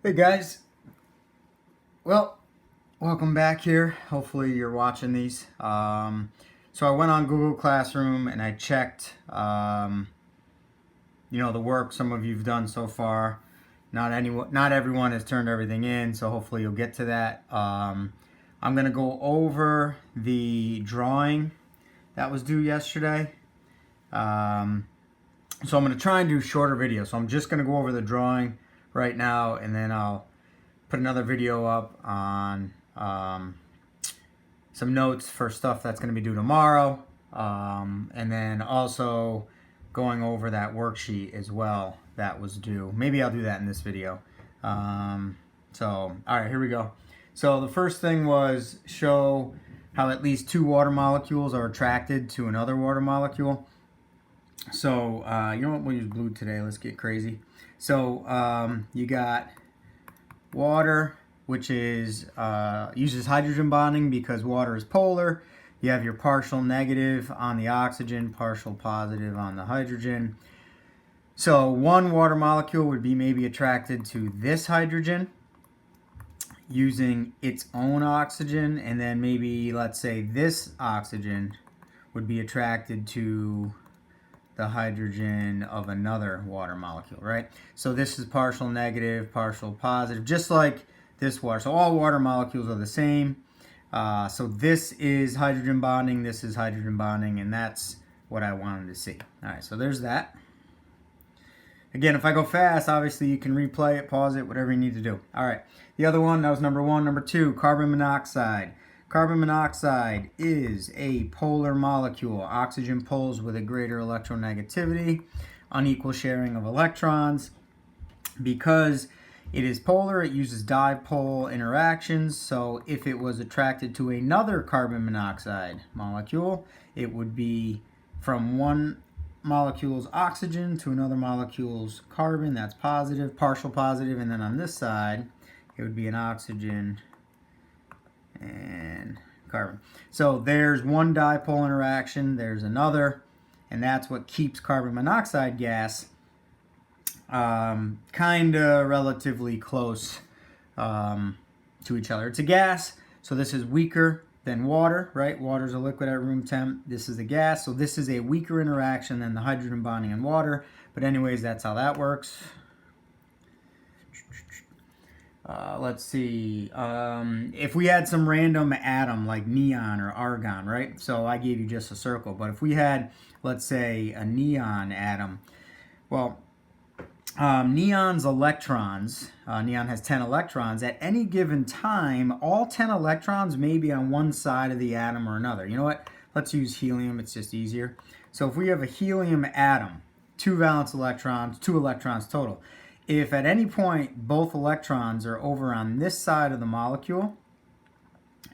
Hey guys, well, welcome back here. Hopefully you're watching these. So I went on Google Classroom and I checked, the work some of you've done so far. Not everyone has turned everything in, so hopefully you'll get to that. I'm gonna go over the drawing that was due yesterday. So I'm gonna try and do shorter videos. So I'm just gonna go over the drawing right now, and then I'll put another video up on some notes for stuff that's going to be due tomorrow, and then also going over that worksheet as well that was due. Maybe I'll do that in this video. All right, here we go. So the first thing was show how at least two water molecules are attracted to another water molecule. So you know what, we'll use blue today. Let's get crazy. So you got water, which is uses hydrogen bonding because water is polar. You have your partial negative on the oxygen, partial positive on the hydrogen. So one water molecule would be maybe attracted to this hydrogen using its own oxygen, and then maybe, let's say, this oxygen would be attracted to the hydrogen of another water molecule, right? So this is partial negative, partial positive, just like this water. So all water molecules are the same. So this is hydrogen bonding, this is hydrogen bonding, and that's what I wanted to see. All right, so there's that. Again, if I go fast, obviously you can replay it, pause it, whatever you need to do. All right, the other one, that was number one. Number two, carbon monoxide. Carbon monoxide is a polar molecule. Oxygen poles with a greater electronegativity, unequal sharing of electrons. Because it is polar, it uses dipole interactions. So if it was attracted to another carbon monoxide molecule, it would be from one molecule's oxygen to another molecule's carbon. That's positive, partial positive. And then on this side, it would be an oxygen and carbon. So there's one dipole interaction, there's another, and that's what keeps carbon monoxide gas kind of relatively close to each other. It's a gas, so this is weaker than water, right? Water's a liquid at room temp. This is a gas, so this is a weaker interaction than the hydrogen bonding in water. But anyways, that's how that works. Let's see. If we had some random atom like neon or argon, right? So I gave you just a circle. But if we had, let's say, a neon atom, well, neon's electrons, neon has 10 electrons. At any given time, all 10 electrons may be on one side of the atom or another. You know what? Let's use helium. It's just easier. So if we have a helium atom, 2 valence electrons, 2 electrons total. If at any point both electrons are over on this side of the molecule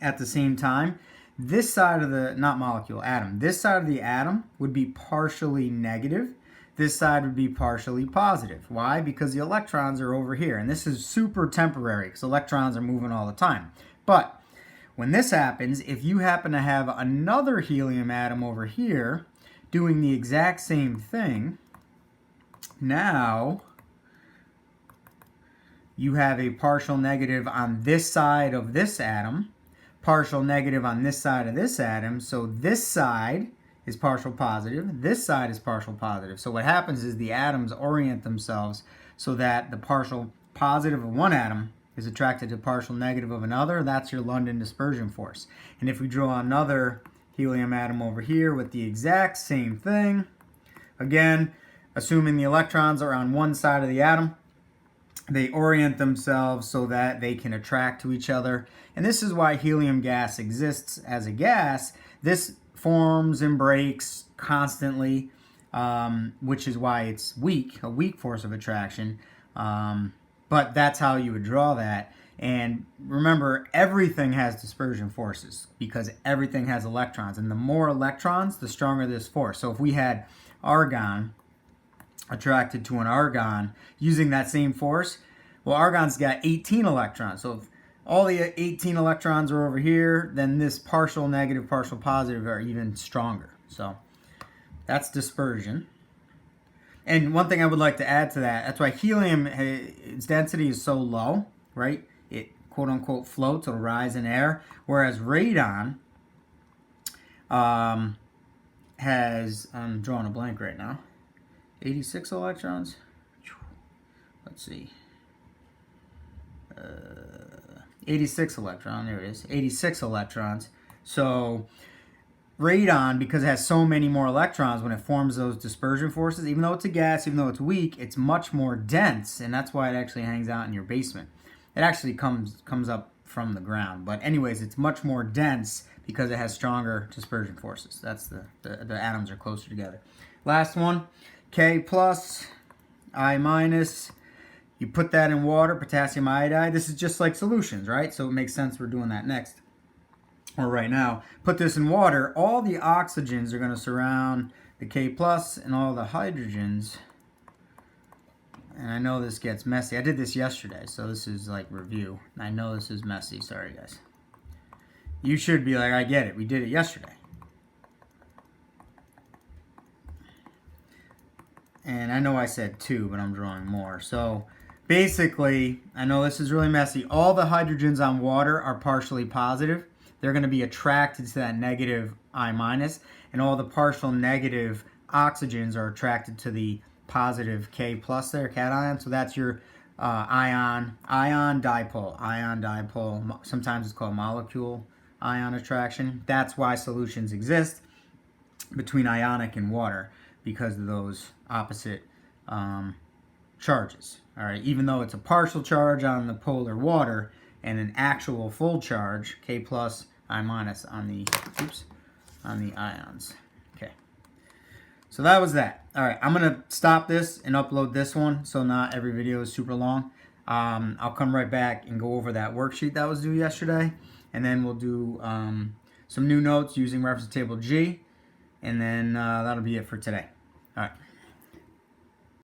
at the same time, this side of the, not molecule, atom, this side of the atom would be partially negative. This side would be partially positive. Why? Because the electrons are over here. And this is super temporary because electrons are moving all the time. But when this happens, if you happen to have another helium atom over here doing the exact same thing, now you have a partial negative on this side of this atom, partial negative on this side of this atom. So this side is partial positive, this side is partial positive. So what happens is the atoms orient themselves so that the partial positive of one atom is attracted to partial negative of another. That's your London dispersion force. And if we draw another helium atom over here with the exact same thing, again, assuming the electrons are on one side of the atom, they orient themselves so that they can attract to each other. And this is why helium gas exists as a gas. This forms and breaks constantly, which is why it's weak, a weak force of attraction. But that's how you would draw that. And remember, everything has dispersion forces because everything has electrons. And the more electrons, the stronger this force. So if we had argon attracted to an argon using that same force, well, argon's got 18 electrons. So if all the 18 electrons are over here, then this partial negative, partial positive are even stronger. So that's dispersion. And one thing I would like to add to that, that's why helium, its density is so low, right? It quote unquote floats, it'll rise in air. Whereas radon has, I'm drawing a blank right now, 86 electrons. Let's see. 86 electron, there it is, 86 electrons. So radon, because it has so many more electrons, when it forms those dispersion forces, even though it's a gas, even though it's weak, it's much more dense, and that's why it actually hangs out in your basement. It actually comes up from the ground, but anyways, it's much more dense because it has stronger dispersion forces. That's the atoms are closer together. Last one, K plus, I minus. You put that in water, potassium iodide. This is just like solutions, right? So it makes sense we're doing that next, or right now. Put this in water. All the oxygens are going to surround the K plus, and all the hydrogens. And I know this gets messy. I did this yesterday, so this is like review. I know this is messy. Sorry, guys. You should be like, I get it. We did it yesterday. And I know I said 2, but I'm drawing more. So basically, I know this is really messy. All the hydrogens on water are partially positive. They're going to be attracted to that negative I minus. And all the partial negative oxygens are attracted to the positive K plus there, cation. So that's your ion dipole. Sometimes it's called molecule ion attraction. That's why solutions exist between ionic and water, because of those opposite charges. All right, even though it's a partial charge on the polar water and an actual full charge, K plus, I minus on the ions. Okay, so that was that. All right, I'm gonna stop this and upload this one, so not every video is super long. I'll come right back and go over that worksheet that was due yesterday, and then we'll do some new notes using reference table G, and then that'll be it for today. All right.